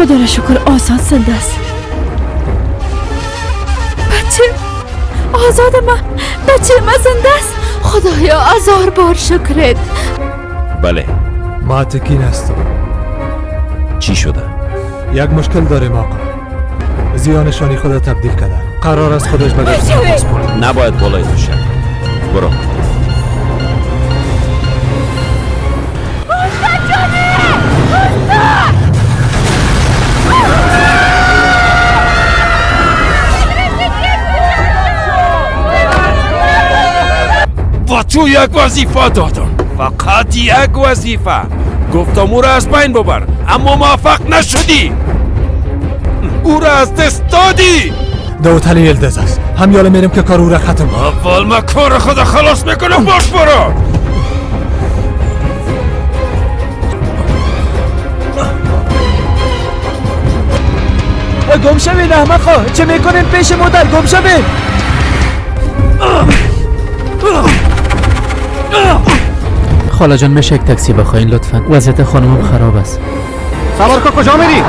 خدا را شکر آزاد زنده است. بچه آزاد بچه من زنده است. خدایا 1000 بار شکرت. بله. ما تکین هستم. چی شده؟ یک مشکل داریم آقا. زیا نشانی خدا تبدیل کرده. قرار است خودش به دست تماس کنه. نباید بالای تو شد. برو. با تو یک وظیفه دادم، فقط یک وظیفه. گفتم او را از بین ببر، اما موفق نشدی. او را از دست دادی. داوود علی یلدز است. هم یالا میریم که کار او را ختم کنم. اول ما کار خدا خلاص میکنم. باش برو. گم شوین احمقا، چه میکنین پیش مادر؟ گم شوین. خاله جان میشه یک تاکسی بخواین لطفا؟ وضعیت خانمم خراب است. سوار کن. کجا میری؟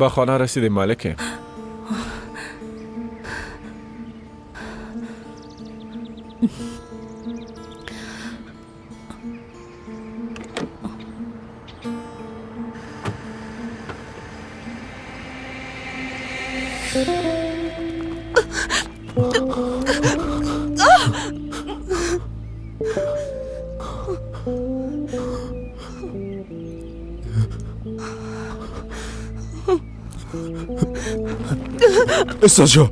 به خانه رسیدیم ملکه. ساجا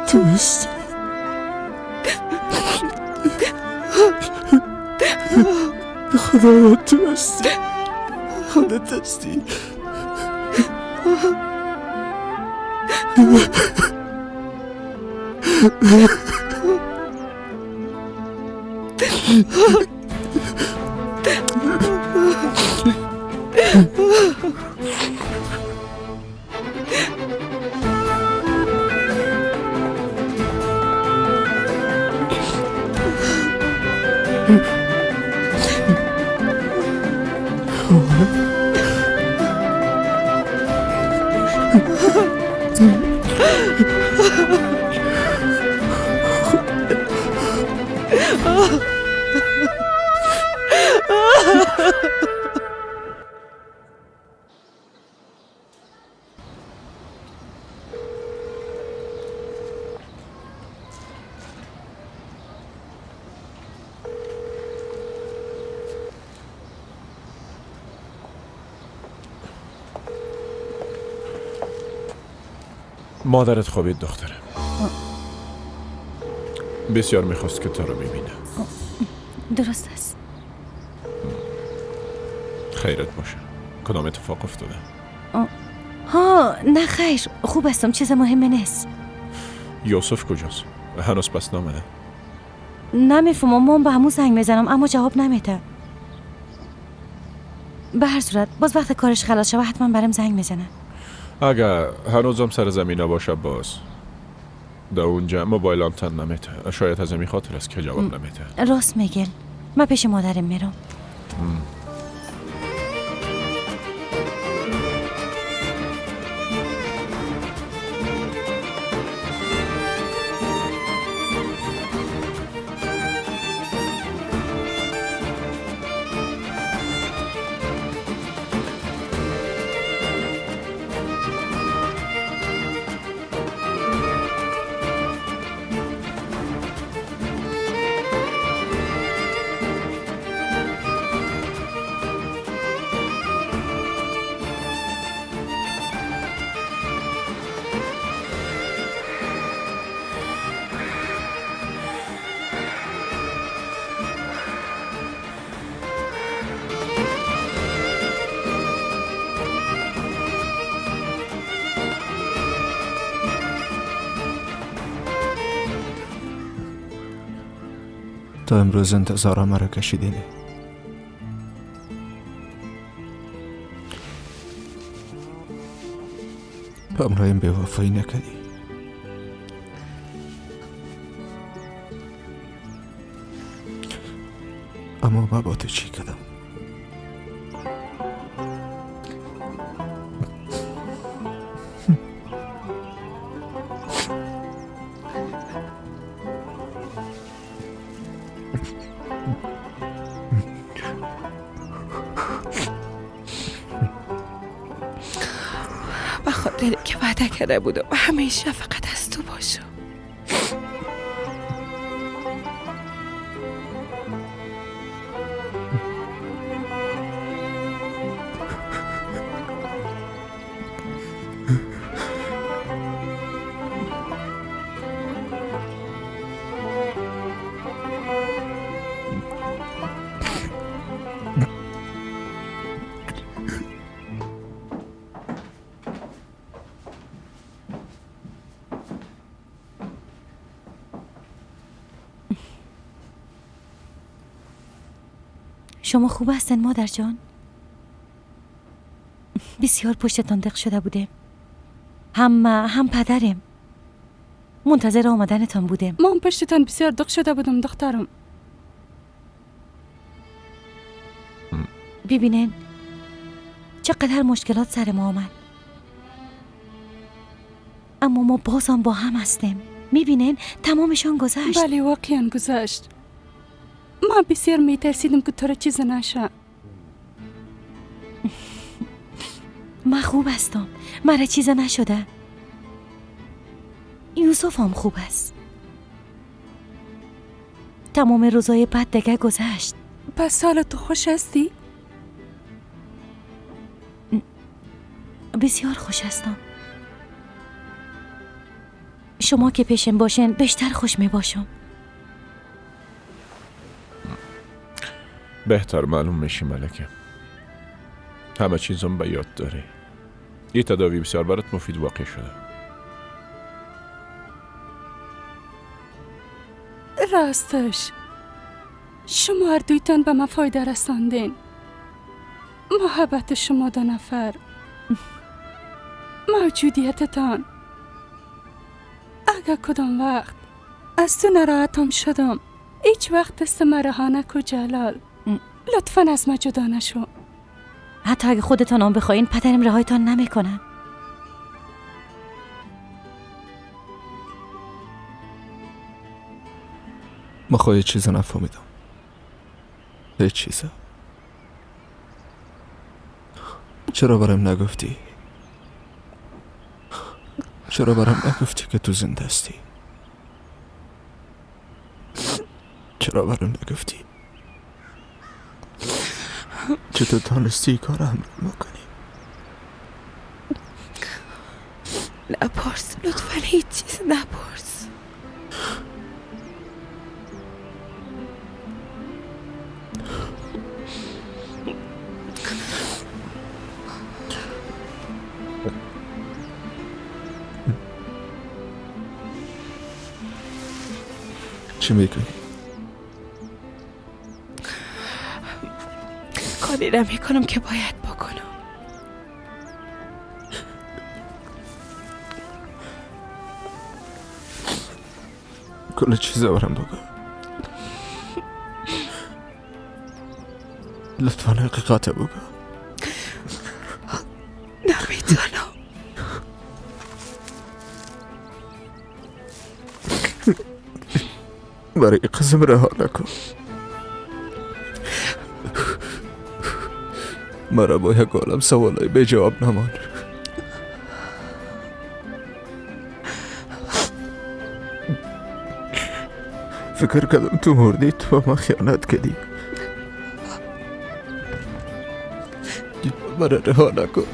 تونستی خدا تونستی خودت هستی مادرت خوابید دخترم. بسیار میخواست که تو رو ببینه. درست است. خیرت باشه. کدام اتفاق افتاده؟ ها نه خیر، خوب هستم، چیز مهمی نیست. یوسف کجاست؟ هنوز پس نامده؟ نمیفهمم، من به همون زنگ میزنم اما جواب نمیده. به هر صورت باز وقت کارش خلاص شد حتما برام زنگ میزنه. اگر هنوزم سر زمین باشه باز در اونجا موبایلم تن نمیته. شاید از این خاطر است که جواب نمیده. راست میگن. من پیش مادرم میرم. تا امروز انتظار مرا کشیدینی. همراهیم به وفایی نکردی. اما من با تو چی کردم؟ بخاطر که وعده کرده بودم و همیشه فقط از تو باشم. شما خوب هستن مادر جان؟ بسیار پشتتان دق شده بودم. هم پدرم منتظر آمدنتان بودم. ما هم پشتتان بسیار دق شده بودم دخترم. ببینین چقدر مشکلات سر ما آمد، اما ما بازم با هم هستیم. میبینین تمامشان گذشت. بله واقعا گذشت. ما بسیار میترسیدم که تو را چیز نشه. من خوب هستم، مرا چیز نشده. یوسف هم خوب است. تمام روزای بد دیگه گذشت. پس حال تو خوش هستی؟ بسیار خوش هستم. شما که پیشم باشین بیشتر خوش می باشم. بهتر معلوم میشی ملکه. همه چیزم به یاد داری. این تداوی بسیار برات مفید واقع شده. راستش شما هر دویتان به من فایده رساندین. محبت شما دو نفر، موجودیتتان. اگر کدام وقت از تو ناراحتم شدم، هیچ وقت دست مرا نکو جلال. لطفاً از ما جدا نشو. حتی اگه خودتان آن بخواین پدرم رهایتان نمیکنن. ما خواهی چیزا نفهمیدم. هیچ چیزا. چرا برام نگفتی؟ چرا برام نگفتی که تو زنده هستی؟ چرا برام نگفتی؟ چطور تانستی کار هم کنی؟ نپرس لطفاً، هیچ چیز نپرس. چی میکنی؟ کاری را میکنم که باید بکنم. کل چیزا برام بگو. لطفاً حقیقت بگو. نمیتونم. برای قسم رها نکن. مرا با یک عالم سوالای به جواب نمان. فکر کردم تو مردی، تو با ما خیانت کردی. مرا رها نکن.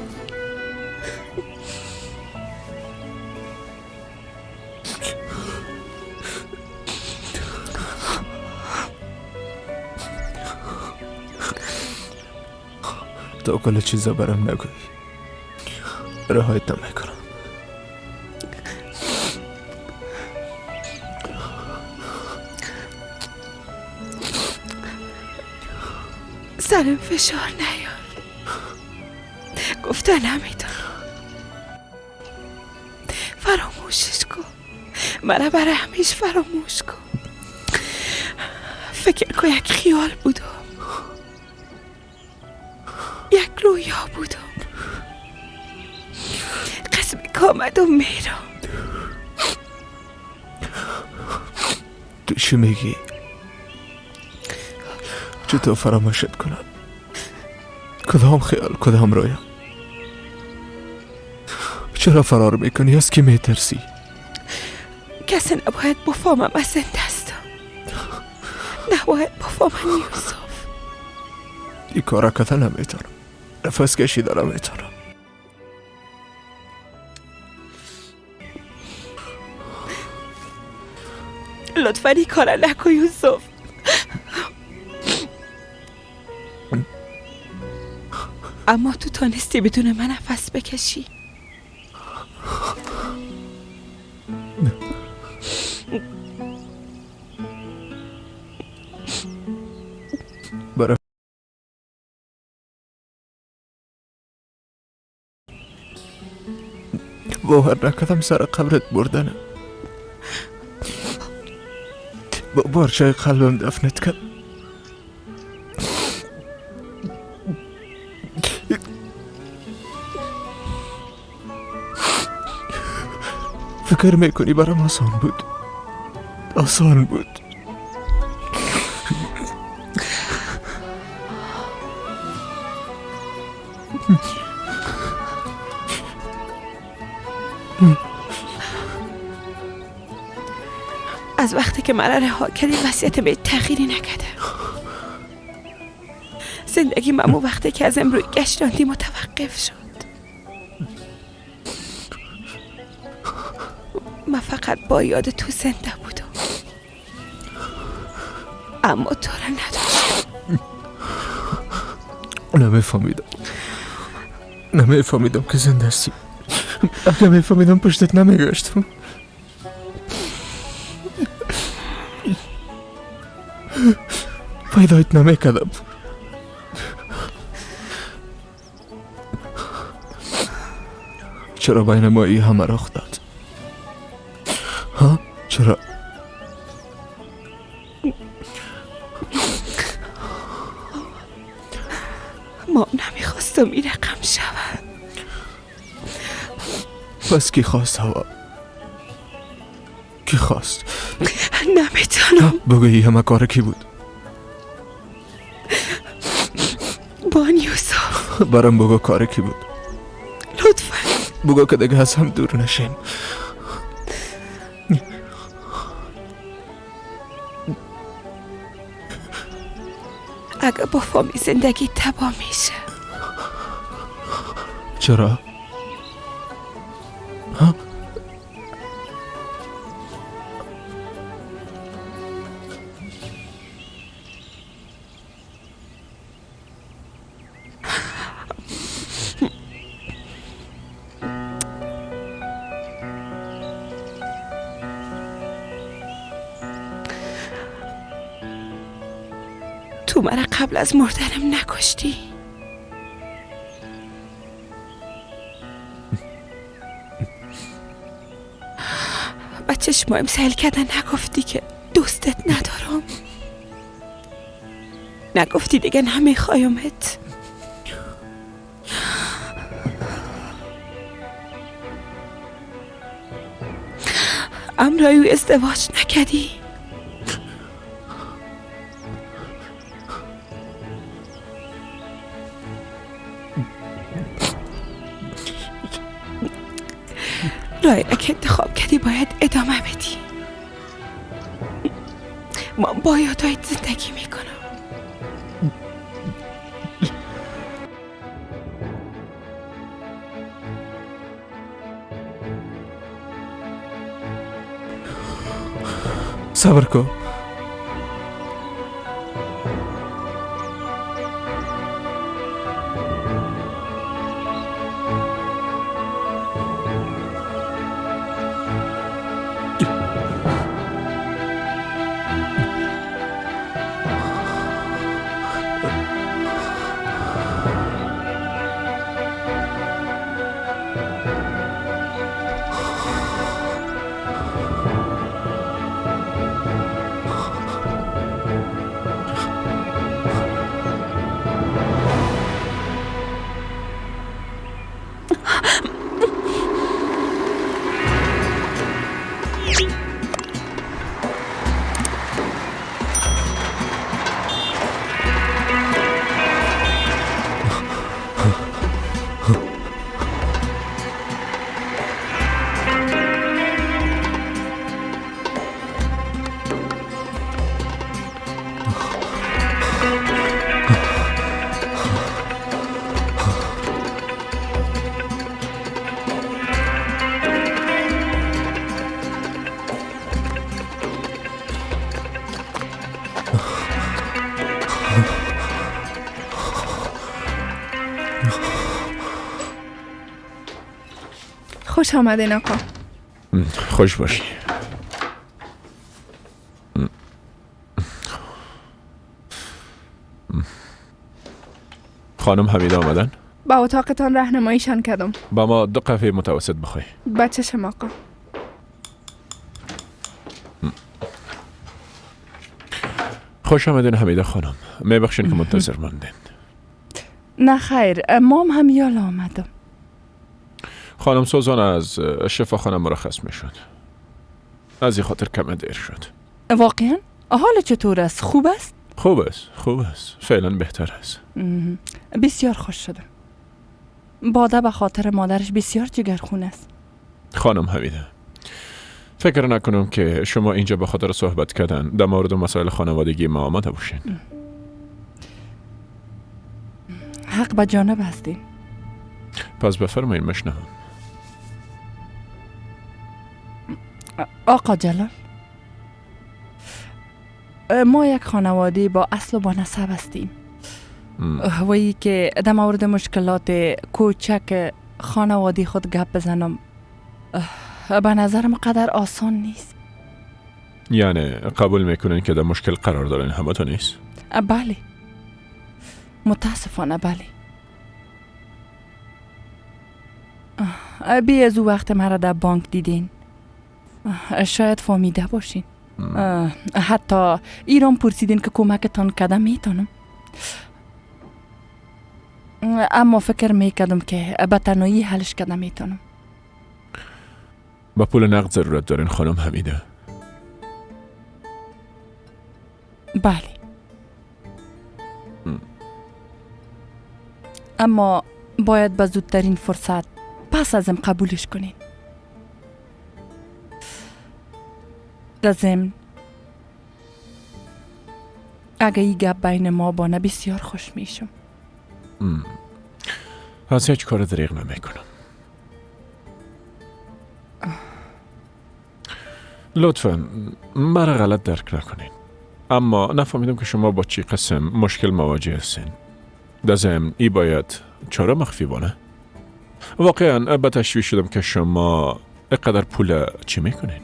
تو کل چیزا برام نگوی. رهایت نمیکنم. سرم فشار نیار. گفتن نمیتونم. فراموشش کن. منو برای همیشه فراموش کن. فکر کن یک خیال بودم، یک رویا بودم. قسم کامد و میرم. تو چی میگی؟ چطور فراموشت کنم؟ کدام خیال، کدام رویا؟ چرا فرار میکنی؟ از کی میترسی؟ کسی نباید بفهمم از زنده هستم. نباید بفهمم یوسف. این کارا کردن نمیتونم. نفس کشیدن نمیتونم. لطفاً این کارا نکن یوسف. اما تو تانستی بدون من نفس بکشی. برای باور نکردم سر قبرت بردنم. با بارچای قلبم دفنت کرد. فکر میکنی برام آسان بود؟ آسان بود. از وقتی که من رها کردی وصیت به تغییری نکرده. زندگی من وقتی که از امروی گشتاندی متوقف شد. من فقط با یاد تو زنده بودم، اما تو را نداشتم. نمیفهمیدم که زنده هستی. نمیفهمیدم پشتت نمیگشتم. پیدایت نمیکردم. چرا بین ما ای همه رخ داد؟ ها؟ چرا؟ ما نمیخواستم این رقم شود. پس کی خواست هوا؟ کی خواست؟ نمیتونم. بگو ای همه کار کی بود؟ بان یوسف. برام بگو کار کی بود؟ لطفا بگو که دیگه از هم دور نشیم. اگه با فامی زندگی تباه میشه. چرا؟ ها؟ تو مرا قبل از مردنم نکشتی. با چشمایم سیل کردن نگفتی که دوستت ندارم. نگفتی دیگه نمیخوایمت. امرای ازدواج نکردی. رای که انتخاب کردی باید ادامه بدی. من با یادایت زندگی میکنم. صبر کن. خوش آمدین آقا. خوش باشی. خانم حمیده آمدن؟ با اتاقتان راهنماییشان کردم. با ما 2 قهوه متوسط بخوای. با چشم آقا. خوش آمدین حمیده خانم. میبخشین که منتظر ماندین. نه خیر، مام هم یال آمدم. خانم سوزان از شفاخانه مرخص میشد. از این خاطر کم دیر شد. واقعا؟ حال چطور است؟ خوب است؟ خوب است. فعلا بهتر است. بسیار خوش شدم. باده به خاطر مادرش بسیار جگرخون است. خانم حمیده، فکر نکنم که شما اینجا به خاطر صحبت کردن در مورد مسائل خانوادگی ما آمده باشین. حق به جانب هستین. پس بفرمایید مشنوم. آقا جلال، ما یک خانواده با اصل و با نسب هستیم. وی که در مورد مشکلات کوچک خانوادی خود گپ بزنم به نظرم قدر آسان نیست. یعنی قبول میکنین که در مشکل قرار دارین همه تو نیست؟ بله، متاسفانه بله. بی از او وقت مرا در بانک دیدین شاید فهمیده باشین. حتی ایران پرسیدین که کمکتان کدام میتونم، اما فکر میکردم که به تنهایی حلش کدام میتونم. با پول نقد ضرورت دارین خانم حمیده؟ بله. اما باید به زودترین فرصت پس ازم قبولش کنین. در ضمن اگه ای گپ بین ما بانه بسیار خوش میشم. از هیچ کار دریغ نمیکنم. لطفا مرا غلط درک نکنین، اما نفهمیدم که شما با چی قسم مشکل مواجه هستین. در ضمن ای باید چرا مخفی بانه؟ واقعا به تشویش شدم که شما اقدر پول چی میکنین؟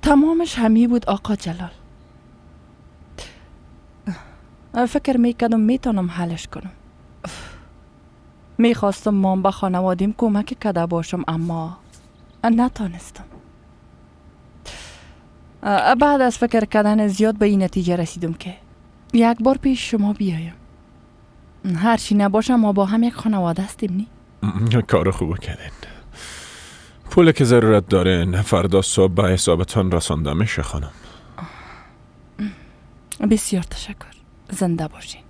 تمامش همی بود آقا جلال. فکر میکردم میتونم حلش کنم. میخواستم مام به خانوادیم کمک کده باشم اما نتانستم. بعد از فکر کردن زیاد به این نتیجه رسیدم که یک بار پیش شما بیایم. هرچی نباشه ما با هم یک خانواده هستیم نی؟ کار خوب کردین. پول که ضرورت دارین فردا صبح به حسابتان رسانده میشه خانم. بسیار تشکر. زنده باشین.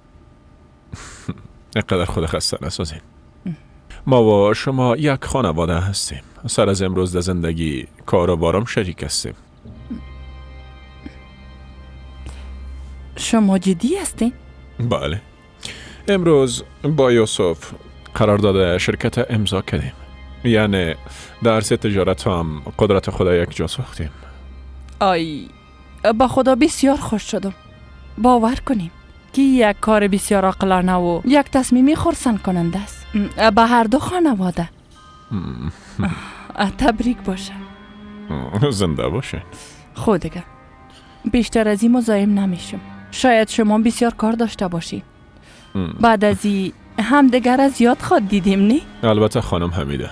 اینقدر خود خسته نسازین. ما و شما یک خانواده هستیم. سر از امروز در زندگی کار و بارم شریک هستیم. شما جدی هستین؟ بله. امروز با یوسف قرارداد شرکت امضا کردیم. یعنی درس تجارت هم قدرت خدا یک جا ساختیم. آی با خدا بسیار خوش شدم. باور کنیم که یک کار بسیار عاقلانه و یک تصمیمی خرسند کننده است. به هر دو خانواده. تبریک باشه. زنده باشه. خودگه بیشتر از این مزاحم نمیشم. شاید شما بسیار کار داشته باشید. بعد از این همدیگر از یاد خود دیدیم نی؟ البته خانم حمیده.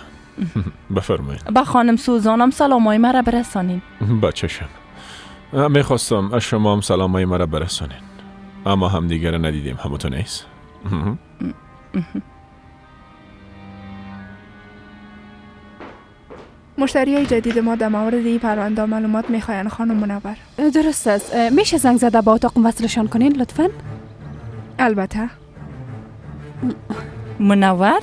بفرمایید. با خانم سوزانم سلامای مرا برسانین. با چشم. میخواستم از شما هم سلامای مرا برسانین. اما همدیگر ندیدیم. همونطور نیست؟ مشتریای جدید ما در مورد این پرونده معلومات میخواین خانم منور. درست است. میشه زنگ زده با اتاق وصلشان کنین لطفاً؟ البته. منور؟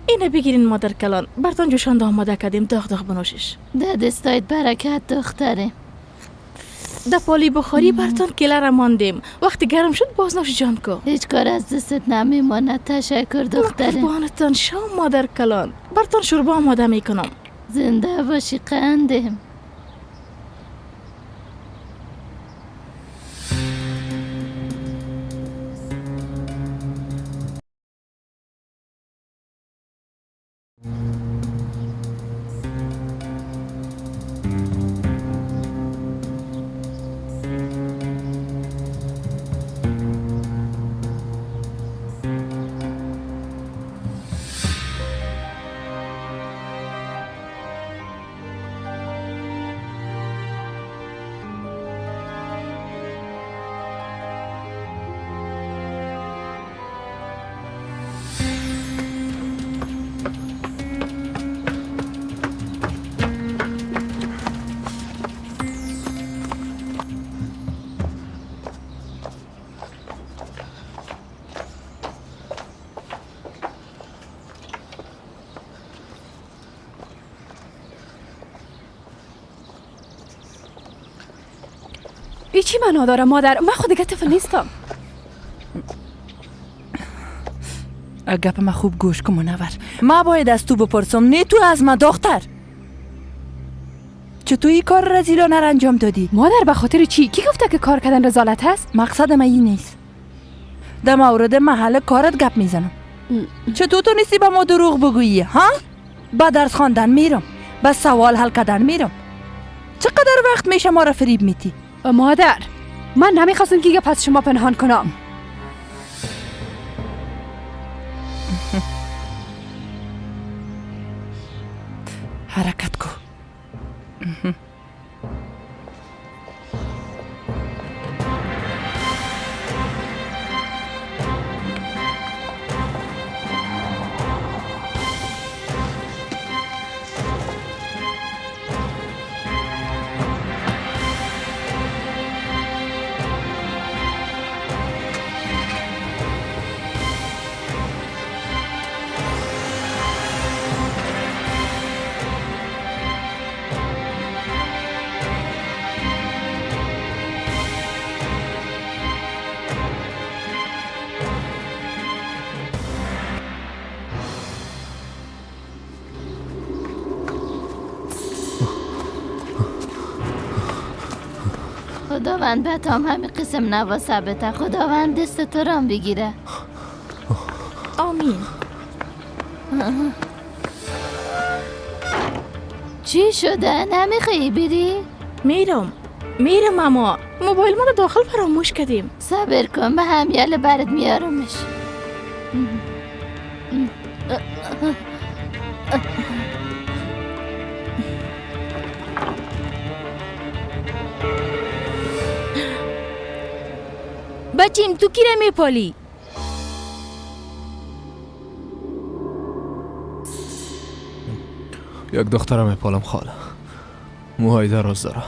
اینه بگیرین مادر کلان. براتون جوشانده آماده کردیم. داغ بنوشش. ده دستایت برکت دختره. در پالی بخاری براتون کله را ماندیم. وقتی گرم شد باز نوش جان کو. هیچ کار از دستت نمیماند. تشکر دختره. قربانتان شو مادر کلان. براتون شوربا آماده میکنم. زنده باشی قندم. ای چی معنا داره مادر؟ من خود دیگه طفل نیستم. گپ ما خوب گوش کن منور. ما باید از تو بپرسم نه تو از ما دختر. چطور این کار رزیلانه را انجام دادی؟ مادر به خاطر چی؟ کی گفته که کار کردن رزالت هست؟ مقصد من این نیست. در مورد محل کارت گپ میزنم. چطور تو نیستی به ما دروغ بگویی ها؟ با درس خواندن میرم، با سوال حل کردن میرم. چقدر وقت میشه ما را فریب میتی؟ مادر، من نمیخواستم که پس شما پنهان کنم. حرکت کو. خداوند بتام همین قسم نواسبته. خداوند دست تو رام بگیره. آمین. چی شده؟ نمیخوایی بری؟ میرم اما موبایل ما رو داخل فراموش کردیم. صبر کن، به همیل برات میارمش. بچیم تو کی رو میپالی؟ یک دخترم میپالم خاله. موهای دراز داره.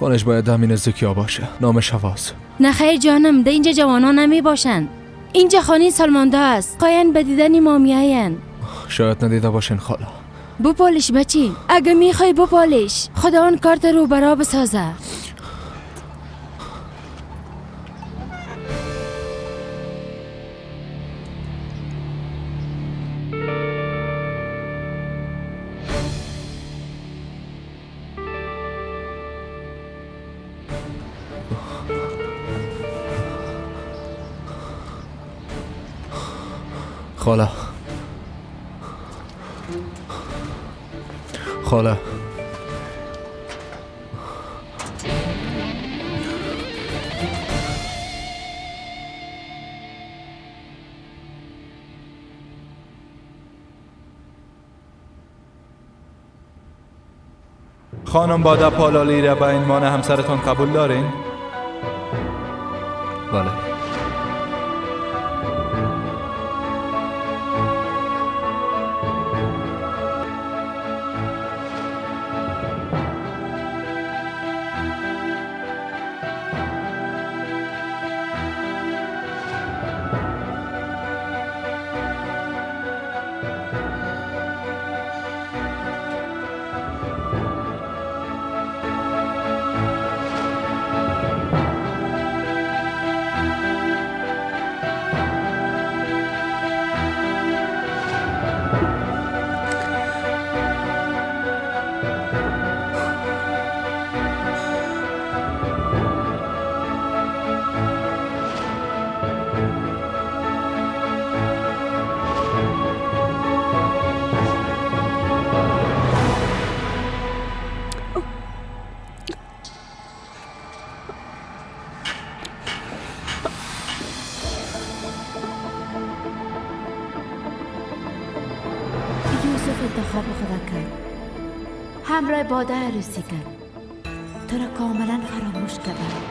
خانش باید همین نزدیکیا باشه. نامش حواس. نه خیر جانم، ده اینجا جوانان نمی باشن. اینجا خانه سالمانده است. قاین به دیدن مامیاین. شاید ندیده باشین خاله. بپالش بچین. اگه میخوای بپالش. خدا اون کارت رو برا بسازه. خاله خانم باده پالالی را به عنوان همسرتان قبول دارین؟ بله. انتخاب خدا کرد. همراه باده عروسی کرد. تو را کاملا فراموش کردم.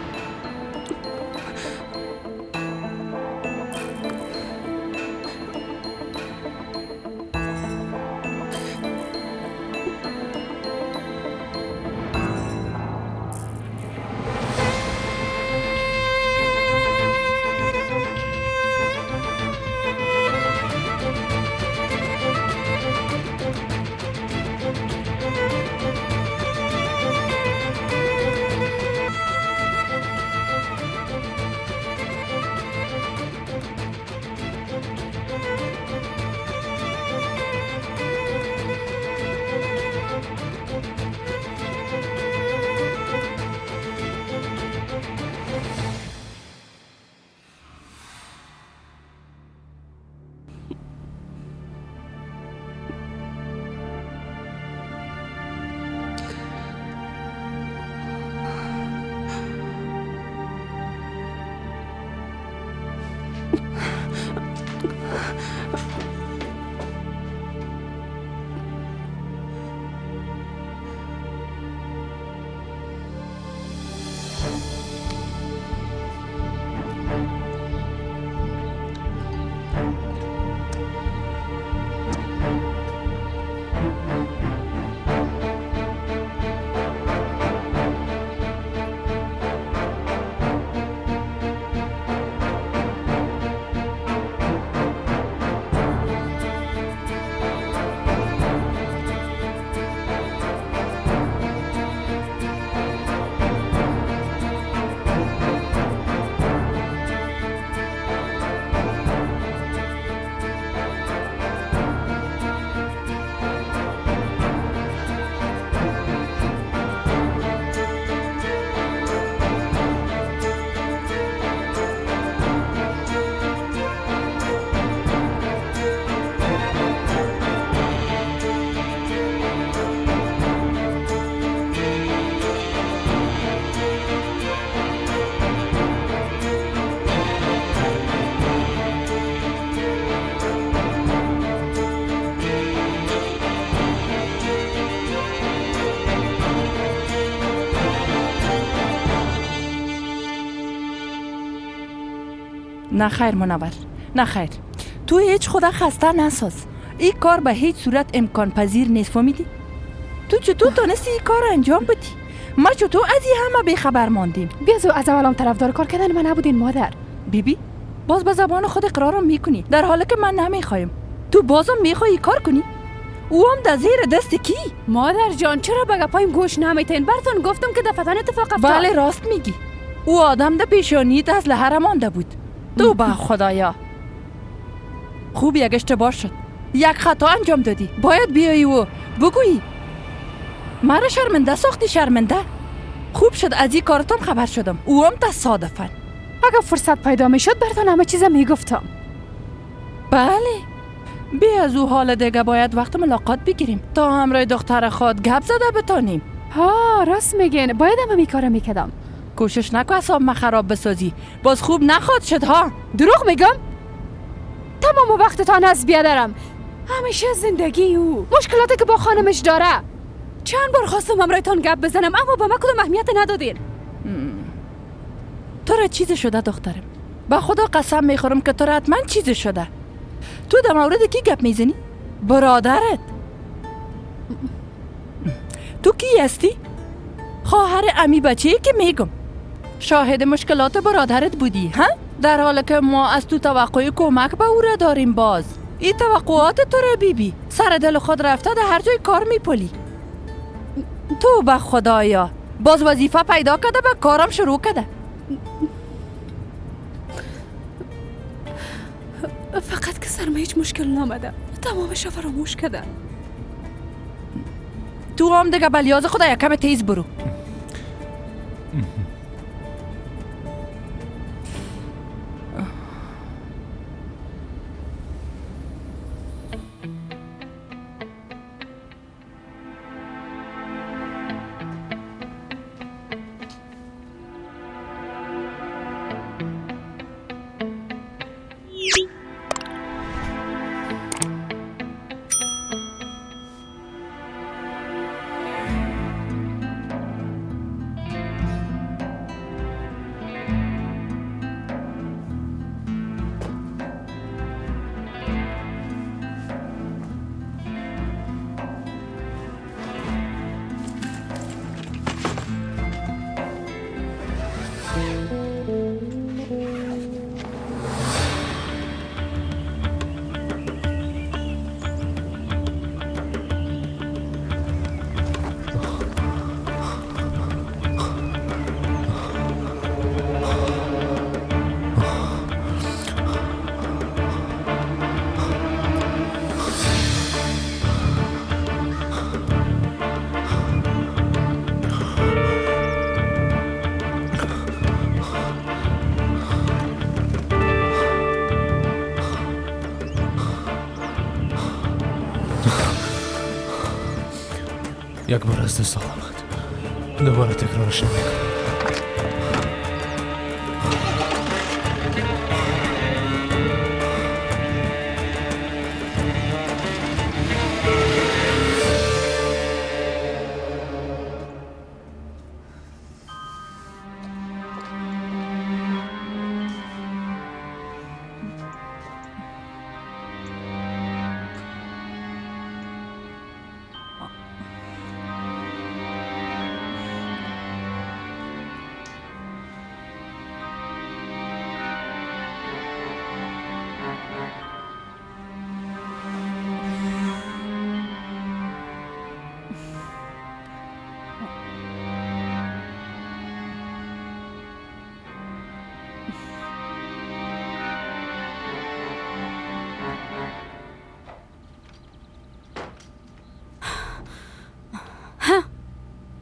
نه خیر منور، نه خیر. تو هیچ خدا خسته نساز. این کار به هیچ صورت امکان پذیر نیست، فهمیدی؟ تو چطور تونستی این کار انجام بدی؟ ما چطور از این همه بیخبر ماندیم؟ بیازو از اولام طرفدار کار کردن من نبودین مادر. بیبی باز به زبان خود اقرارم میکنی در حالی که من نمیخوایم. تو بازم میخوایی کار کنی؟ او هم در زیر دست کی؟ مادر جان چرا به گپایم گوش نمیتین؟ براتون گفتم که دفتن اتفاق افتاد. بله راست میگی. او آدم ده پیشانیت از لحر مانده بود. تو با خدایا خوب یک اشتباه شد، یک خطا انجام دادی. باید بیایی و بگویی مرا شرمنده ساختی. شرمنده خوب شد از این کارتم خبر شدم. او هم تصادفاً. اگه فرصت پیدا میشد براتون همه چیز میگفتم. بله بی از او حال دیگه باید وقت ملاقات بگیریم تا همراه دختر خود گپ زده بتانیم. ها راست میگین، باید هم می کارو میکردم. کوشش نکو اصاب ما خراب بسازی، باز خوب نخواد شد ها. دروغ میگم؟ تمام وقتتان از بیادرم. همیشه زندگی او مشکلاتی که با خانمش داره. چند بار خواستم همراهتان گپ بزنم اما به من کدوم اهمیت ندادین. تو را چیزی شده دخترم؟ با خدا قسم میخورم که تو را حتما چیزی شده. تو در مورد کی گپ میزنی؟ برادرت. تو کی هستی؟ خواهر امی بچه‌ای که میگم شاهد مشکلات برادرت بودی ها؟ در حالی که ما از تو توقع کمک به او را داریم. باز این توقعات تو را بیبی سر دل خود رفته در هر جای کار میپلی. تو به خدایا باز وظیفه پیدا کرده به کارم شروع کرده. فقط که سرم هیچ مشکل نامده، تمامش را فراموش کردم. تو هم دیگه بلیاز خدا یکم تیز برو. یک بار از دست آمد، دوباره تکرارش نمیکنم.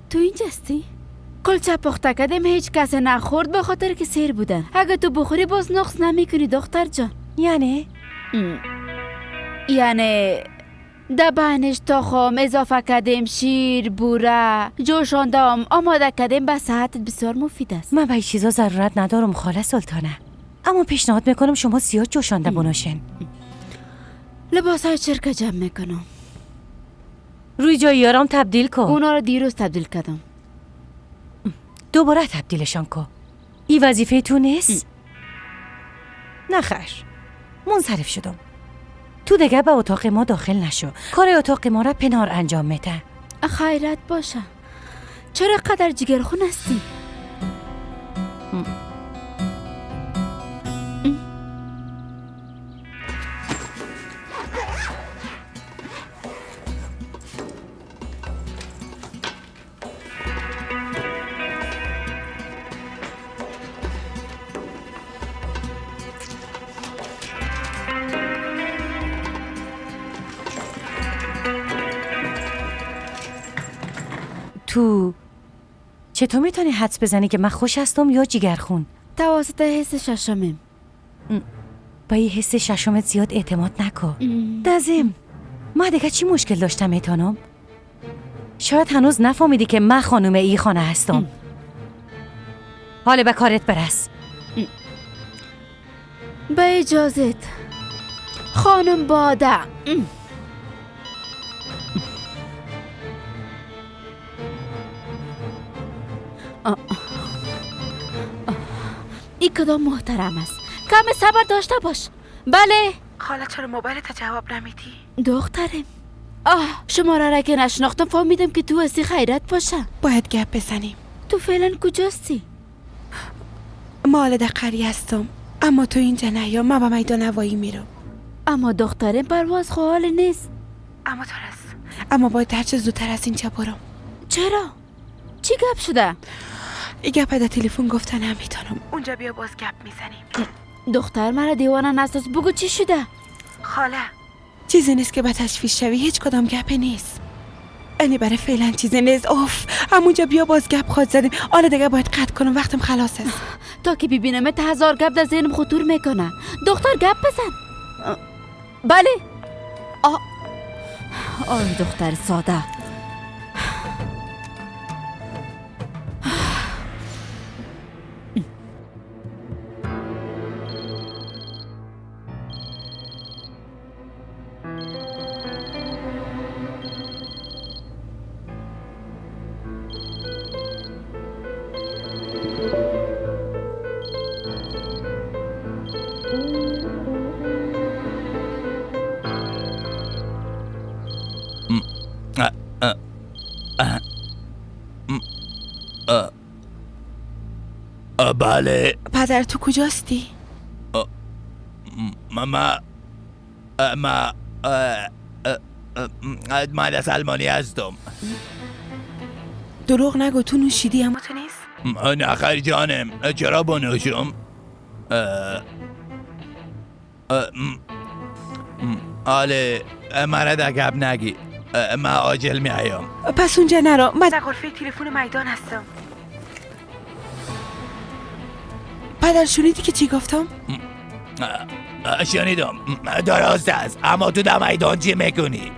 تو اینجاستی؟ کلچه پخته کردیم هیچ کس نخورد به خاطر که سیر بودن. اگه تو بخوری باز نقص نمی کنی دختر جان. یعنی دبنش تخم اضافه کردیم، شیر، بوره، جوشاندم آماده کردیم، به صحت بسیار مفید است. من به این چیزا ضرورت ندارم خاله سلطانه، اما پیشنهاد میکنم شما زیاد جوشانده بنوشین. لباس های چرک جمع میکنم. روی جای یارم تبدیل کن. اونا رو دیروز تبدیل کردم. دوباره تبدیلشان کن. این وظیفه تو نیست؟ نخیر. منصرف شدم. تو دیگه به اتاق ما داخل نشو. کار اتاق ما را پنهان انجام میده. خیرت باشه. چرا قدر جگرخون هستی؟ تو چطور میتونی حدس بزنی که من خوش هستم یا جگرخون؟ توسط حس ششمم. با این حس ششمت زیاد اعتماد نکن. دازم ما دیگه چی مشکل داشتم میتونم؟ شاید هنوز نفهمیدی که من خانم ای خانه هستم. حالا به کارت برس. به اجازت خانم باده. این کدام محترم است. کم صبر داشته باش. بله خاله چرا موبایلت جواب نمیدی؟ دخترم. شماره را که نشناختم فهمیدم که تو هستی. خیرت باشه. باید گپ بزنیم. تو فعلا کجاستی؟ مال دقری هستم، اما تو اینجا نیا. من به میدان هوایی میرم. اما دخترم پرواز حال نیست. اما ترس. اما باید هرچه زودتر از اینجا برم. چرا؟ چی گپ شده؟ ای گپ در تلفن گفتن نمیتونم. اونجا بیا باز گپ میزنیم. دختر مرا دیوانه نساز. بگو چی شده؟ خاله چیزی نیست که به تشویش شوی. هیچ کدام گپ نیست. یعنی برای فعلا چیزی نیست. اوف همونجا بیا باز گپ خود زدیم. حالا دیگه باید قطع کنم. وقتم خلاص است. تا که ببینمت هزار گپ در ذهنم خطور میکنه. دختر گپ بزن. بله. آه دختر ساده. بله پدر تو کجاستی؟ من از المانی هستم. دروغ نگو. تو نوشیدی اما تو نیست؟ نه خیر جانم. چرا بنوشم؟ آله مرا در گپ نگی. من عاجل میایم. پس اونجا نرو. من در غرفه تلفن میدان هستم. پدر شنیدی که چی گفتم؟ شنیدم. درست است. اما تو در میدان چی میکنی؟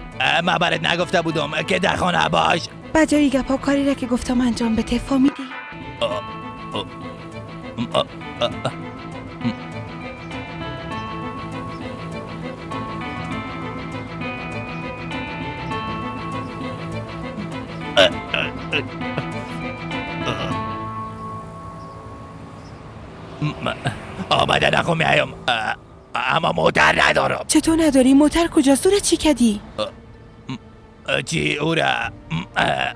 من برات نگفته بودم که در خانه باش. بجایی گپا کاری را که گفتم انجام بده. فهمیدی؟ آمده نخون میایم. اما موتر ندارم. چطور نداری؟ موتر کجاست؟ دور چی کدی؟ چی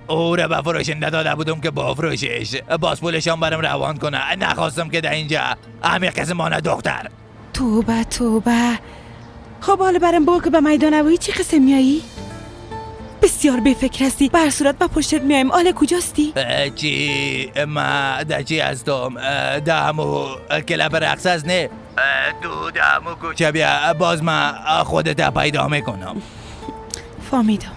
او را به فروشنده داده بودم که با فروشش باز پولشان برم روان کنه. نخواستم که در اینجا همه کسی مانه دختر. توبه توبه. خب حالا برم با که به میدان هوایی چی قسم میایی؟ بسیار بفکر هستی. به هر صورت با پشتت میایم. آله کجاستی؟ چی؟ ما در چی هستم؟ دامو کلاب رقص هست نه؟ تو دامو کوچه بیا باز ما خودت پیدا میکنم. فهمیدم.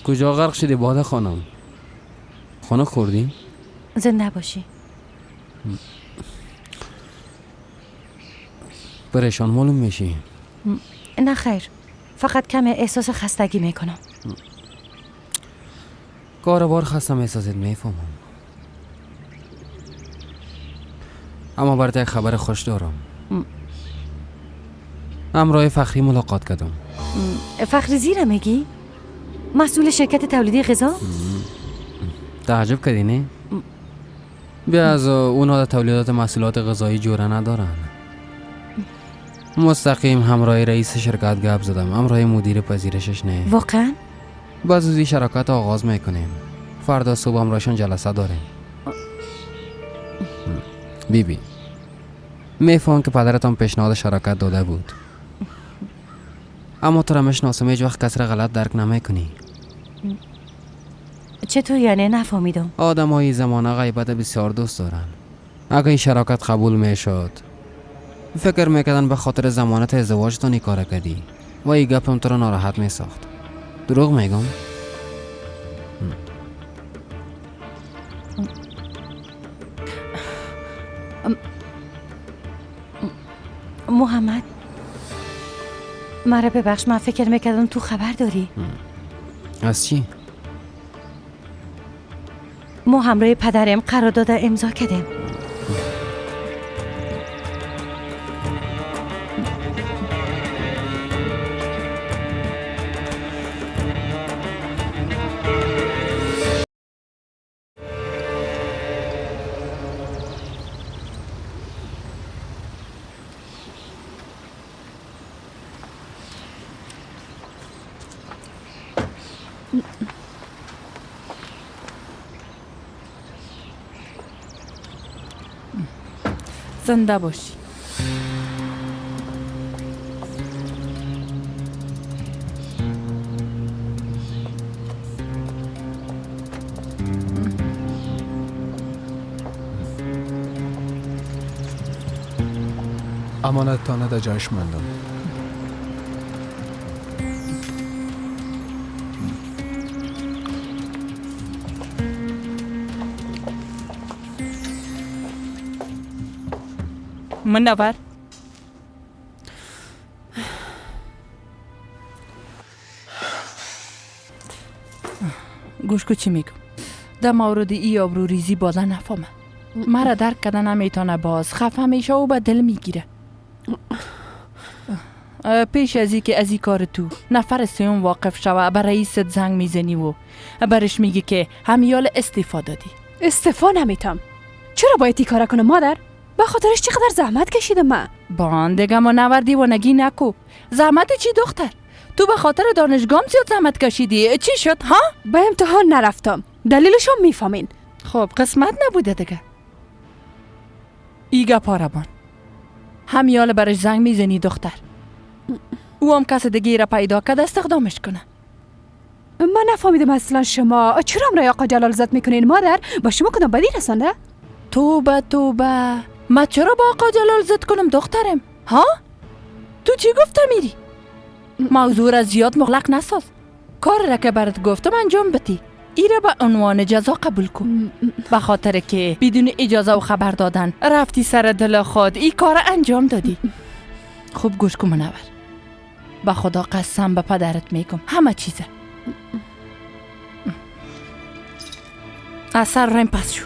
کجا غرق شدی باده خانم؟ خانه خوردی؟ زنده باشی. پریشان معلوم میشی؟ نه خیر، فقط کم احساس خستگی میکنم. کار بار خستم احساست میفهمم، اما برات یک خبر خوش دارم. همراه فخری ملاقات کردم. فخری زیره میگی؟ مسئول شرکت تولیدی غذا؟ تعجب کردی نه؟ بیا از اونا در تولیدات محصولات غذایی جوره ندارن. مستقیم همراه رئیس شرکت گپ زدم، همراه مدیر پذیرشش نه. واقعا؟ باز از این شراکت آغاز میکنیم. فردا صبح همراهشون جلسه داریم. بیبی میفهم که پدرتان پیشنهاد شراکت داده بود، اما تو را میشناسم، هیچ وقت کسی را غلط درک نمیکنی. چطور یعنی؟ نفهمیدم. آدم های زمانه غیبت بسیار دوست دارن. اگه این شراکت قبول میشد فکر میکردن به خاطر ضمانت ازدواجتان این کار کردی و این گپم تو را ناراحت میساخت. دروغ میگم؟ محمد مرا ببخش، من فکر میکردم تو خبر داری. از چی؟ ما همراه پدرم قرارداد امضا کردیم. زنده باشی. امانتانه در جایش ماندم. منور گوش کو چی میگم. در مورد ای آبرو ریزی بازه نفهمه. مرا درک کردن نمیتونه، باز خفه میشه و به دل میگیره. پیش از این که از این کار تو نفر سیوم واقف شوه به رئیست زنگ میزنی و برش میگی که همیال استعفا دادی. استعفا نمیتم. چرا باید این کار کنم مادر؟ به خاطرش چقدر زحمت کشیدم من. باندگه ما نوردی و نگی نکو. زحمت چی دختر؟ تو به خاطر دانشگاهم زیاد زحمت کشیدی. چی شد ها؟ به امتحان نرفتم. دلیلشو میفهمین. خب قسمت نبوده دیگه. ایگا پاربان همیال برش زنگ میزنی دختر. او هم کس دیگه را پیدا کرد استخدامش کنه. من نفهمیدم اصلا شما چرا امرای آقا جلال زد میکنین مادر؟ با شما کدام بدی رسانده؟ توبه توبه، من چرا با آقا جلال زد کنم دخترم؟ ها؟ تو چی گفته میری؟ موضوع را زیاد مغلق نساز. کار را که برات گفتم انجام بدی. ای را به عنوان جزا قبول کن. به خاطر که بدون اجازه و خبر دادن رفتی سر دل خود ای کار انجام دادی. خوب گوش کن منور. به خدا قسم به پدرت میگم همه چیزه. از سر ریم پس شو.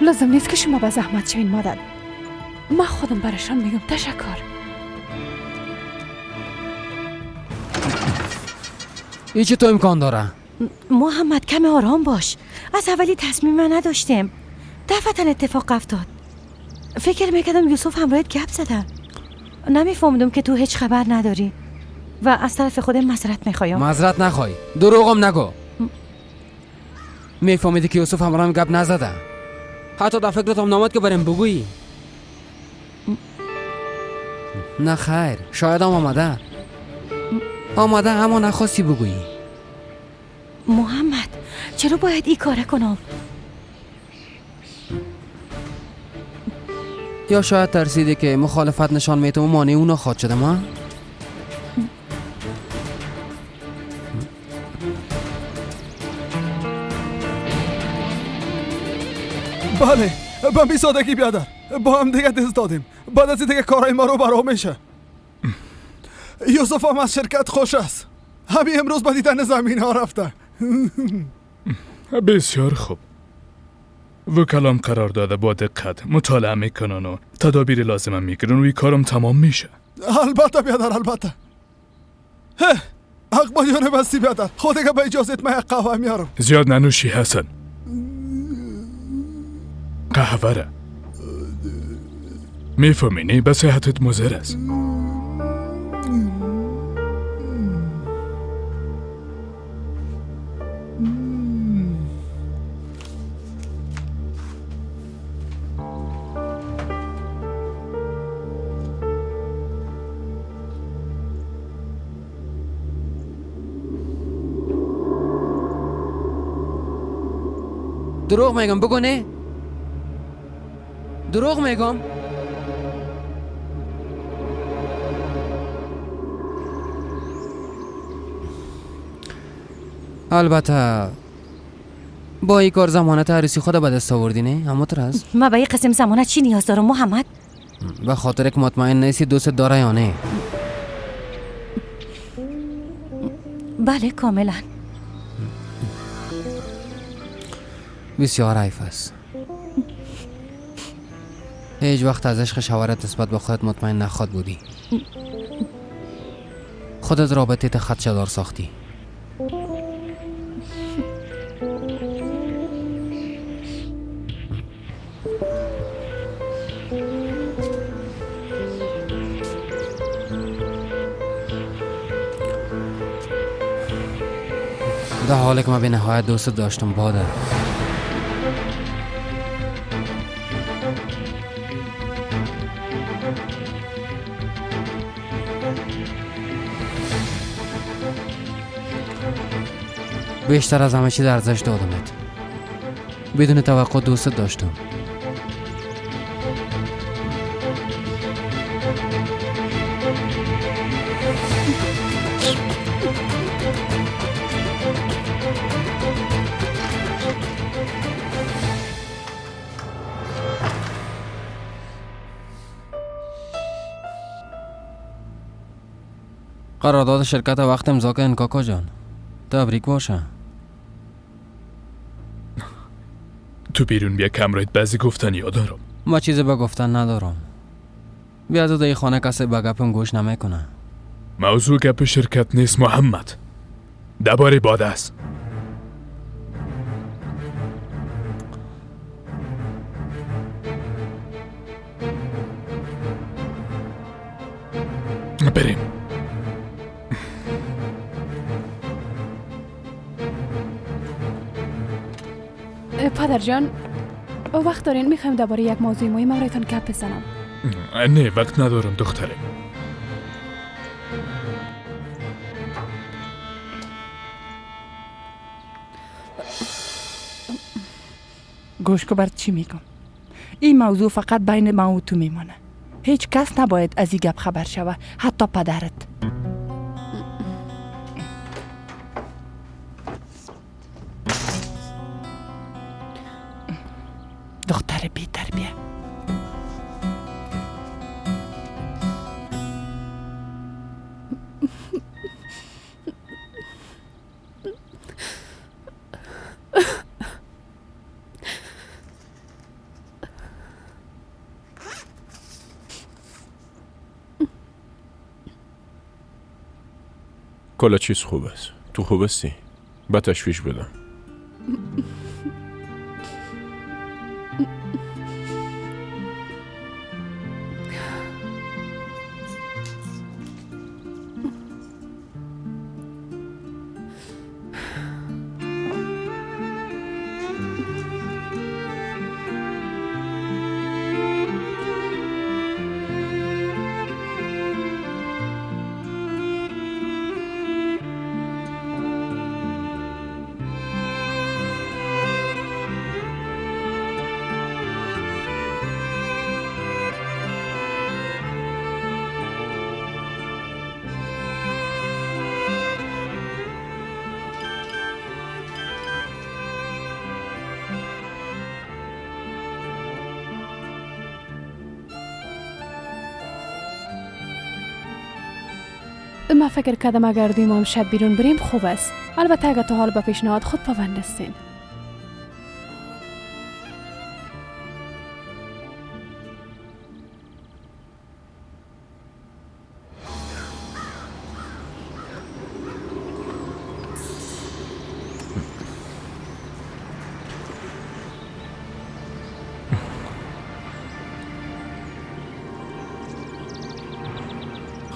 لازم نیست که شما به زحمت شوین مادر. من خودم برشان میگم تشکر. ای چه تو امکان داره؟ محمد کم آرام باش. از اولی تصمیم نداشتیم. دفعتا اتفاق افتاد. فکر میکردم یوسف همراهت گپ زدم. نمیفهمیدم که تو هیچ خبر نداری و از طرف خودم معذرت میخوایم. معذرت نخوای، دروغم نگو. میفهمیدی که یوسف همراهم گپ نزده. حتی در فکرتم نامد که بریم بگویی. نه خیر، شاید هم آمده اما نخواستی بگویی. محمد چرا باید این کار کنم؟ یا شاید ترسیدی که مخالفت نشان میتم و مانع اونا خواد شده ما؟ بله به می سادگی بیادر با هم دیگه دست دادیم. بعد از دیگه کارهای ما رو برام میشه. یوسف هم از شرکت خوش است. همین امروز با دیدن زمین ها رفته. بسیار خوب. وکلام قرار داده با دقت مطالعه میکنن و تدابیر لازم میگیرن و این کارم تمام میشه. البته بیادر البته. حق با جانب هستی بیادر. خود اگه به اجازت من یک قهوه میارم. زیاد ننوشی حسن. قهوه را میفهمینی به صحتت مضر است. دروغ میگم بگو نه. دروغ میگم. البته با این کار ضمانت عروسی خود به دست آوردی نه؟ اما ترس ما به این قسم ضمانت چی نیاز دارم محمد؟ به خاطر که مطمئن نیستی دوست داره یا نه. بله کاملا. بسیار حیف است. هیچ وقت از عشق شوهرت نسبت به خودت مطمئن نخواد بودی. خودت رابطه تا خدشه‌دار ساختی. در حالی که من به نهایت دوست داشتم باده. بیشتر از همه چیز ارزش دادمت. بدون توقع دوست داشتم. قرارداد شرکت وقت امضا کن کاکا جان. تبریک باشه. تو بیرون بیا کمرایت بعضی گفتن یا دارم. ما چیزی به گفتن ندارم. بیا تو دی خانه کسی به گپم گوش نمیکنه. موضوع گپ شرکت نیست محمد. درباره باده است. بریم. پدر جان وقت دارین؟ میخوایم درباره یک موضوع مهم برایتان گپ بزنم. نه وقت ندارم دختره. گوش کو بر چی میگم. این موضوع فقط بین ما و تو میمانه. هیچ کس نباید از این گپ خبر شوه، حتی پدرت. دختر بی تربیه. کلا چیز خوب است. تو خوب هستی؟ با تشویش بدم. ما فکر کردم اگر دویم هم شب بیرون بریم خوب است. البته اگر تو حال به پیشنهاد خود پابند هستین.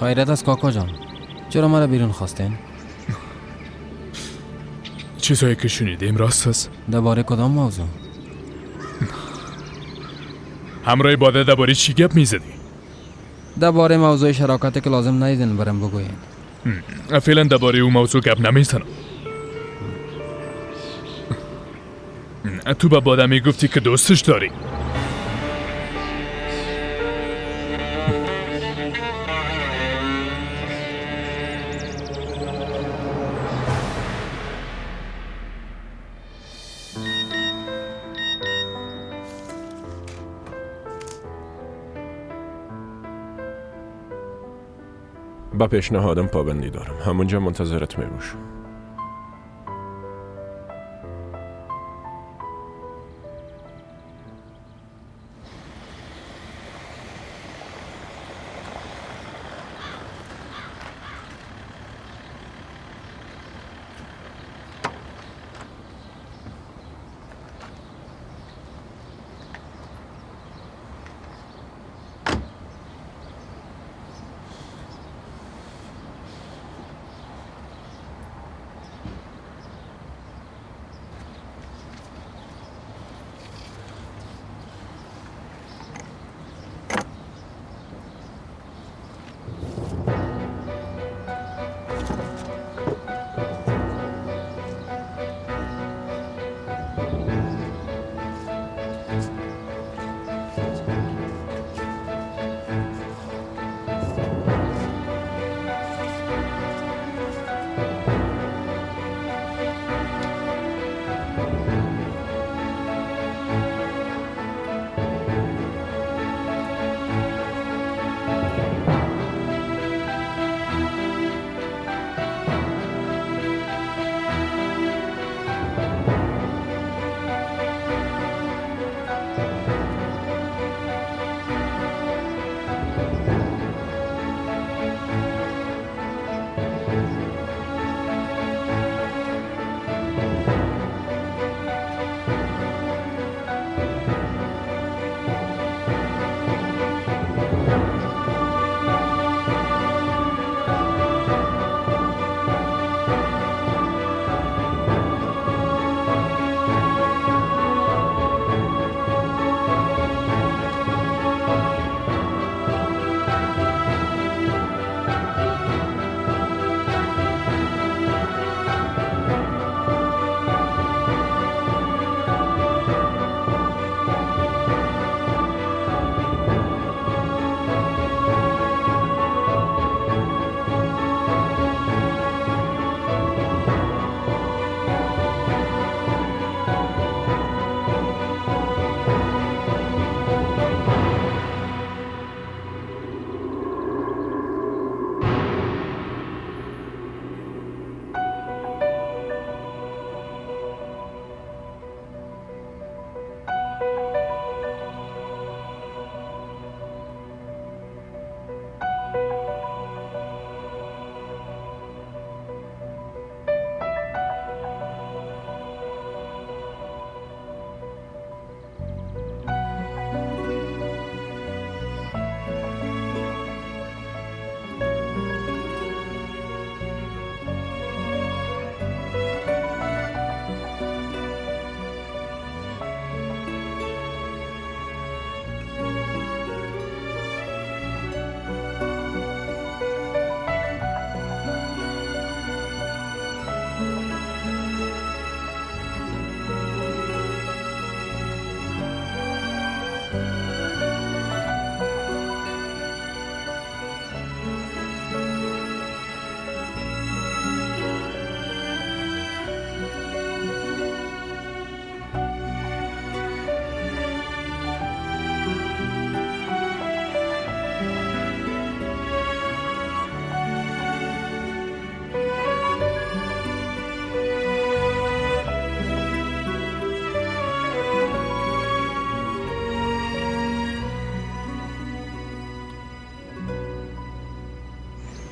خیرت است کاکا جان. چرا مرا بیرون خواستین؟ چیزایی که شنیدیم راست است؟ درباره کدام موضوع؟ همراه باده درباره چی گپ میزدی؟ درباره موضوع شراکتی که لازم ندیدین برام بگوین. فعلا درباره اون موضوع گپ نمیزنم. تو به باده میگفتی که دوستش داری. با پیشنهادم پابندی دارم. همونجا منتظرت میباشم.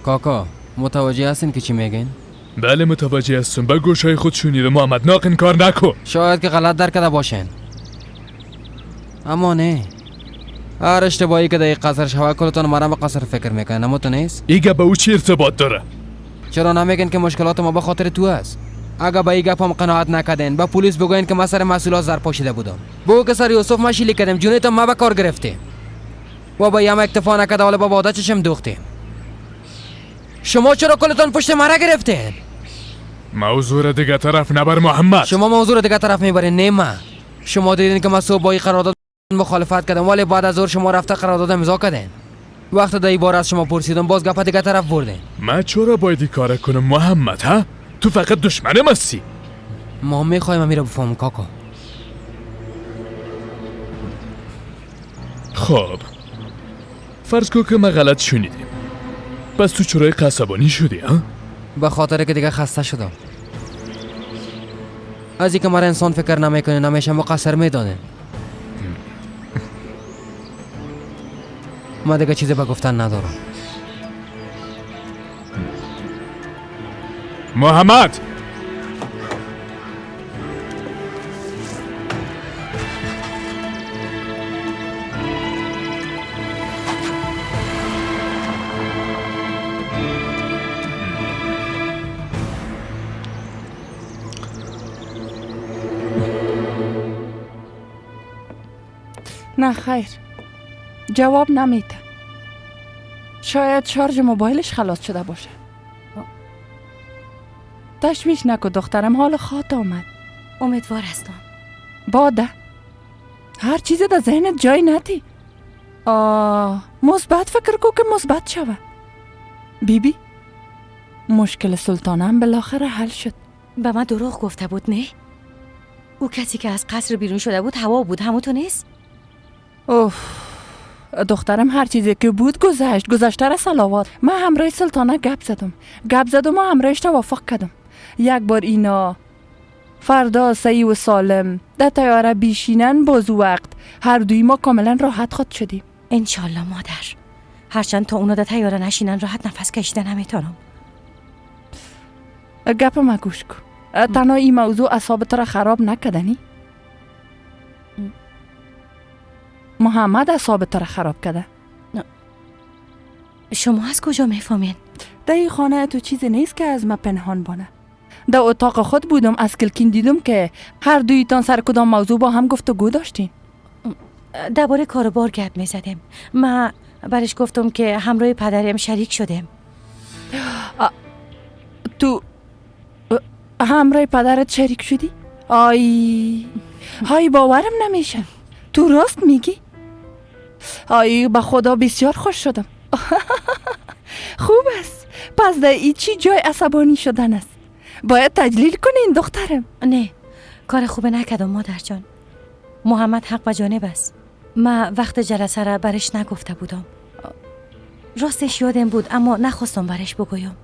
کاکا متوجه هستین که چی میگین؟ بله متوجه هستم. به گوشای خود شنیده محمد. ناق این کار نکن. شاید که غلط در کرده باشین، اما نه. هر اشتباهی که در این قصر شوه کلتان مرا به قصر فکر میکنه، اما تو نیست؟ ایگه به او چی ارتباط داره؟ چرا نمیگن که مشکلات ما به خاطر تو است؟ اگه با این گپ هم قناعت نکردین با پلیس بگوین که من سر مسئولات زر پاشیده بودم. بگو که سر یوسف ما شیلی کردم، جونیت ما به کار گرفتیم و با یه اکتفا نکرده، ولی با بادا چشم دوختیم. شما چرا کلتان پشت مرا گرفتین؟ موضوع را دیگه طرف نبر محمد. شما موضوع را دیگه طرف میبرین، نه من. شما دیدین که من صبح با این قرارداد مخالفت کردم، ولی بعد از ظهر شما رفته قرارداد امضا کردین. وقت در این بار از شما پرسیدم باز گپ دیگه طرف بردین. من چرا باید این کار کنم محمد ها؟ تو فقط دشمنم هستی. ما هم میخوایم امیره بفهم کاکا. خب فرض کن که ما غلط شنیدیم، پس تو چرای قصبانی شدی ها؟ به خاطر که دیگه خسته شدم از اینکه مرا انسان فکر نمیکنه، نمیشه مقصر میدانه. من دیگه چیزی به گفتن ندارم. محمد نه خیر، جواب نمیده. شاید شارژ موبایلش خلاص شده باشه. تشویش نکن دخترم، حال خوات آمد. امیدوار هستم. باده هر چیزی در ذهنت جای ندی. مثبت فکر کو که مثبت شوه. بیبی مشکل سلطانم بالاخره حل شد. به من دروغ گفته بود نه؟ او کسی که از قصر بیرون شده بود هوا بود، همون تو نیست؟ اوف دخترم، هر چیزی که بود گذشته را صلوات. من همراه سلطانه گپ زدم و همراهش توافق کردم. یک بار اینا فردا صحیح و سالم در طیاره بیشینن، باز وقت هر دوی ما کاملا راحت خود شدیم. انشالله مادر. هرچند تا اونا در طیاره نشینن راحت نفس کشیدن نمیتونم. گپ ما گوش کن. تنها این موضوع اعصابت را خراب نکردنی؟ محمد اعصابت را خراب کرده. شما از کجا میفهمین؟ در این خانه تو چیزی نیست که از ما پنهان بانه. در اتاق خود بودم، از کلکین دیدم که هر دویتان سر کدام موضوع با هم گفتگو داشتین. درباره کاروبار گپ میزدیم. من برش گفتم که همراه پدرم شریک شدیم. تو همراه پدرت شریک شدی؟ های باورم نمیشه. تو راست میگی؟ به خدا بسیار خوش شدم. خوب است. پس در ای چی جای عصبانی شدن است؟ باید تجلیل کنین دخترم. نه، کار خوبه نکردم مادر جان. محمد حق به جانب است. من وقت جلسه را برش نگفته بودم. راستش یادم بود اما نخواستم برش بگویم.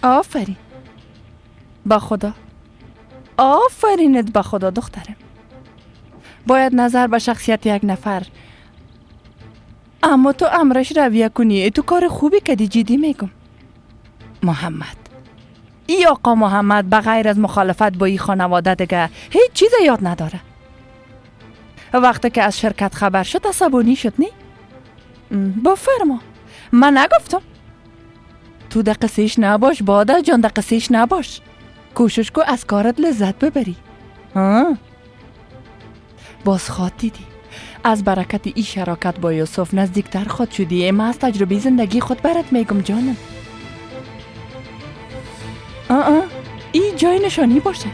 آفرین با خدا. آفرینت با خدا دخترم. باید نظر به شخصیت یک نفر، اما تو امرش رویه کنی. تو کار خوبی کردی، جدی میگم. محمد، ای آقا محمد به غیر از مخالفت با ای خانواده دیگه هیچ چیز یاد نداره. وقتی که از شرکت خبر شد عصبانی شد نی؟ بفرما، من نگفتم. تو در قصیش نباش بادا جان، در قصیش نباش. کوشش کو از کارت لذت ببری. باز خواد دیدی از برکت ای شراکت با یوسف نزدیکتر خود شدی. من از تجربه زندگی خود برات میگم جانم. ای جای نشانی باشه.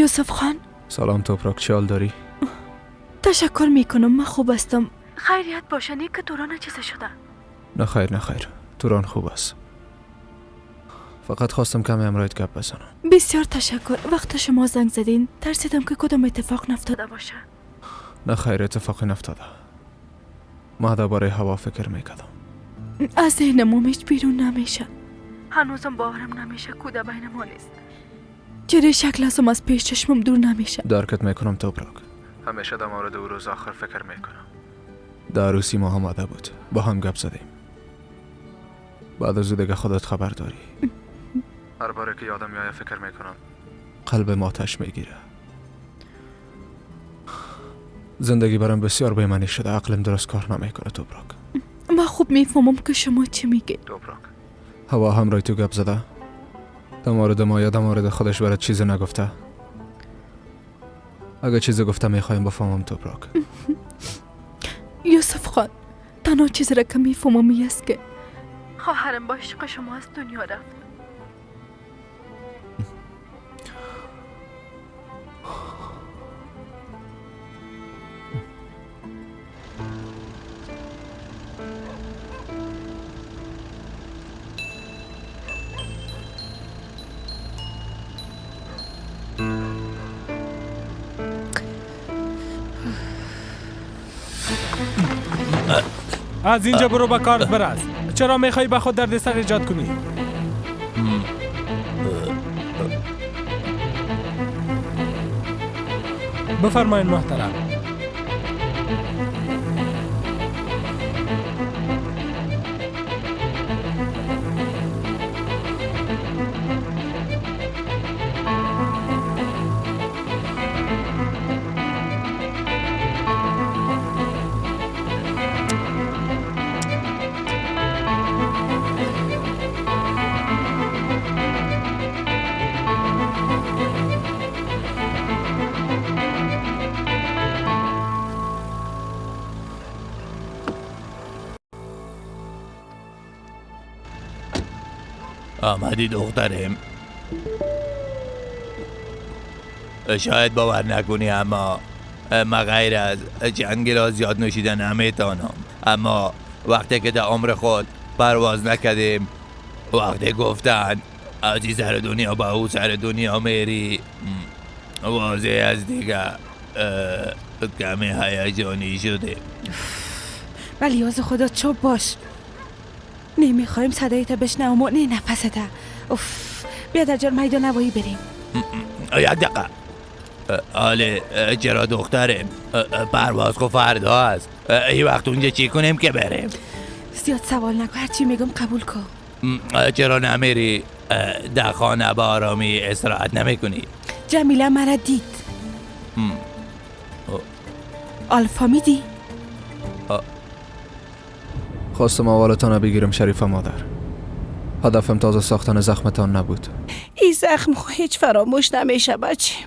یوسف خان سلام توپراک، چه حال داری؟ تشکر میکنم، من خوب هستم. خیریت باشه. نیک که توران چیز شده؟ نه خیر توران خوب است. فقط خواستم کمی امرایت گپ بزنم. بسیار تشکر. وقت شما زنگ زدین ترسیدم که کدام اتفاق نفتاده باشه. نه خیر، اتفاقی نفتاده. ما درباره هوا فکر میکردم. از ذهنم هیچ بیرون نمیشه. هنوزم باورم نمیشه کوده بین ما نیست. چرا شکل ازم از پیش چشمم دور نمیشه. درکت میکنم توپراک. همیشه در مورد او روز آخر فکر میکنم. در عروسی ما هم آمده بود، با هم گپ زدیم. بعد از او دیگه خودت خبر داری. هر باره که یادم میایه فکر میکنم قلب ما آتش میگیره. زندگی برام بسیار بی‌معنی شده. عقلم درست کار نمیکنه توپراک. من خوب میفهمم که شما چی میگید. توپراک، هوا هم رای تو گپ زده؟ در مورد ما یا در مورد خودش برات چیزی نگفته؟ اگه چیزی گفته میخوایم بفهمم توپراک. یوسف خان، تنها چیزی را که میفهمم این است که خواهرم با عشق شما از دنیا رفت. از اینجا برو به کارت برس. چرا میخوای به خود دردسر ایجاد کنی؟ بفرمایید محترم. آمدی دخترم. شاید باور نکنی اما من غیر از چند گلاس زیاد نوشیدن نمیتونم. اما وقتی که در عمر خود پرواز نکردیم، وقتی گفتن از این سر دنیا به او سر دنیا میری، واضح از دیگه کمی هیجانی شده. ولی از خدا چوب باش. نمیخوایم صدایت بشنوم و نه نفسته. اوف، بیا در جار میدان هوایی بریم. یک دقیقه. آله چرا دخترم؟ پرواز خو فردا هست. این وقت اونجا چی کنیم که بریم؟ زیاد سوال نکن، هرچی میگم قبول کن. چرا نمیری در خانه با آرامی استراحت نمیکنی؟ جمیله مرا دید. آلفا میدی؟ خواستم اولتان بگیرم شریف مادر. هدفم تازه ساختن زخمتان نبود. این زخم هیچ فراموش نمیشه بچیم.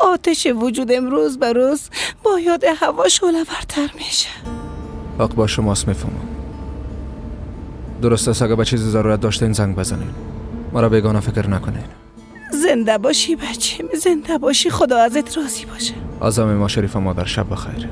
آتش وجودم روز به روز با یاد هوا شعله‌ورتر میشه. حق با شماست، میفهمم. درست است اگه به چیزی ضرورت داشتین زنگ بزنین. مرا بیگانه فکر نکنین. زنده باشی بچیم، زنده باشی. خدا ازت راضی باشه. عزم ما شریف مادر، شب بخیر.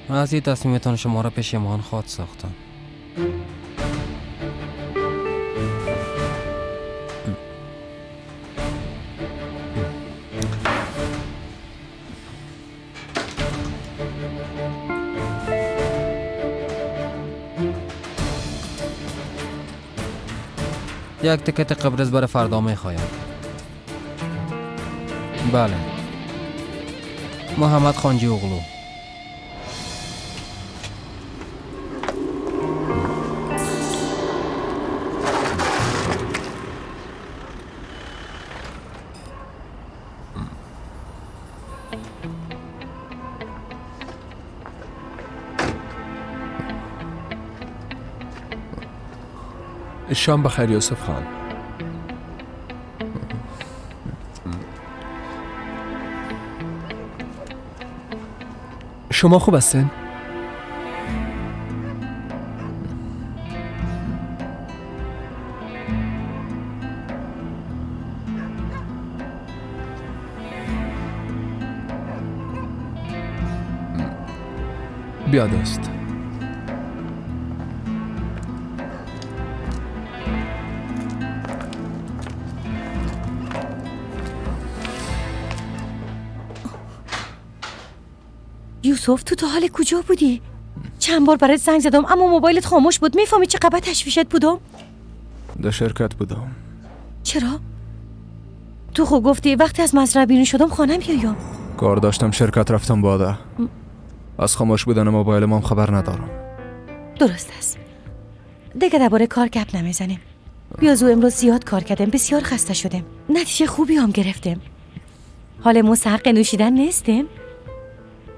از این تصمیمتان شما را پشیمان خواهد ساختم. یک تکت قبرز برای فردا میخوایم. بله، محمد خانجی اغلو. شام بخیر یوسف خان. شما خوب هستین؟ بیا دوست. یوسف تو تا حال کجا بودی؟ چند بار برات زنگ زدم اما موبایلت خاموش بود. میفهمی چقدر تشویشت بودم؟ در شرکت بودم. چرا؟ تو خود گفتی وقتی از مزرعه بیرون شدم خانم بیایم. کار داشتم شرکت رفتم باده. از خاموش بودن موبایل ما خبر ندارم. درست است. دیگه درباره کار گپ نمیزنیم. بیازو امروز زیاد کار کردم، بسیار خسته شدم. نتیجه خوبی هم گرفتم. حالمون سرق نوشیدن نیستیم؟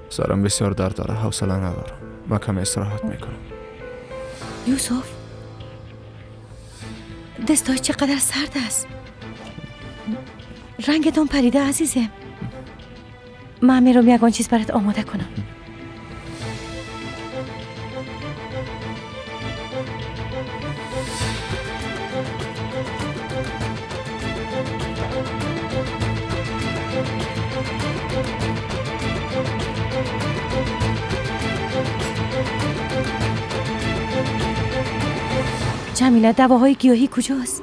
سرم بسیار درد داره، حوصله ندارم. من کم استراحت میکنم. یوسف دستای چقدر سرد است. رنگتون پریده عزیزم. من میرم یکان چیز برات آماده کنم. جمیله دواهای گیاهی کجاست؟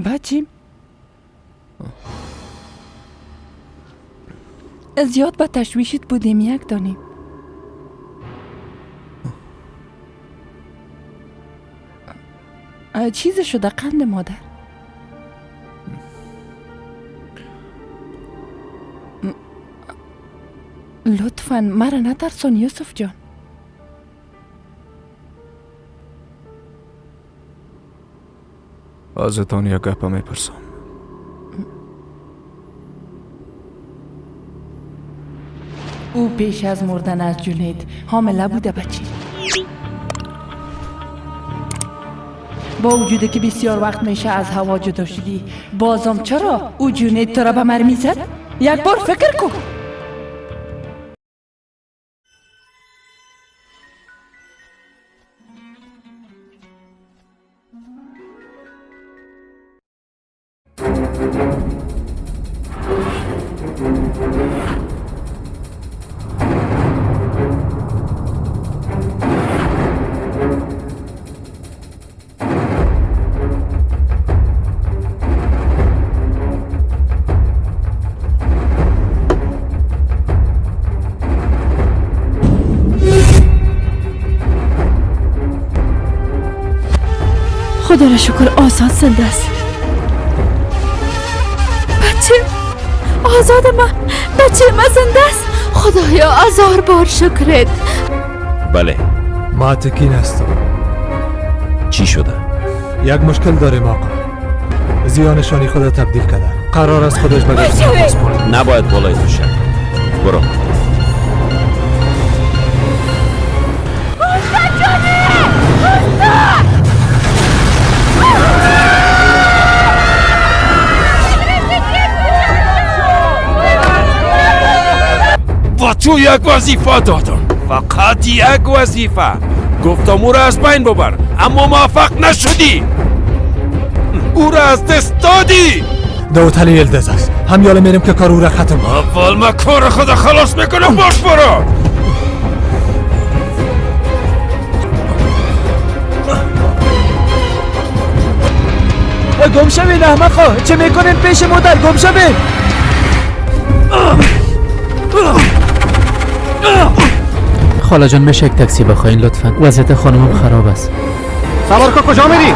بچیم زیاد با تشویشت بودیم یک دانیم. چیز شده قند مادر؟ لطفاً مرا نترسان یوسف جان. ازتان یک گپ میپرسم. او پیش از مردن از جنید حامله بوده بچی. با وجوده که بسیار وقت میشه از هوا جدا شدی، بازم چرا او جنید تو را به مر میزد؟ یک بار فکر کن. خدا را شکر آزاد زنده است. بچه آزاد من، بچه من زنده است. خدایا 1000 بار شکرت. بله معتکین هستم. چی شده؟ یک مشکل داریم آقا. زیانشانی خدا تبدیل کرده. قرار است خودش به گفت نباید بالای تو شد. برو. با تو یک وظیفه دادم، فقط یک وظیفه. گفتم او را از بین ببر اما موفق نشدی. او را از دست دادی. دوتلی یلدز است. هم یالا میریم که کار او را ختم کنم. اول من کار خدا خلاص میکنم. باش برو. گم شوید احمقا، چه میکنین پیش مادر؟ گم شوید. خاله جان میشه یک تاکسی بخواین لطفا؟ وضعیت خانمم خراب است. سوار کن، کجا میری؟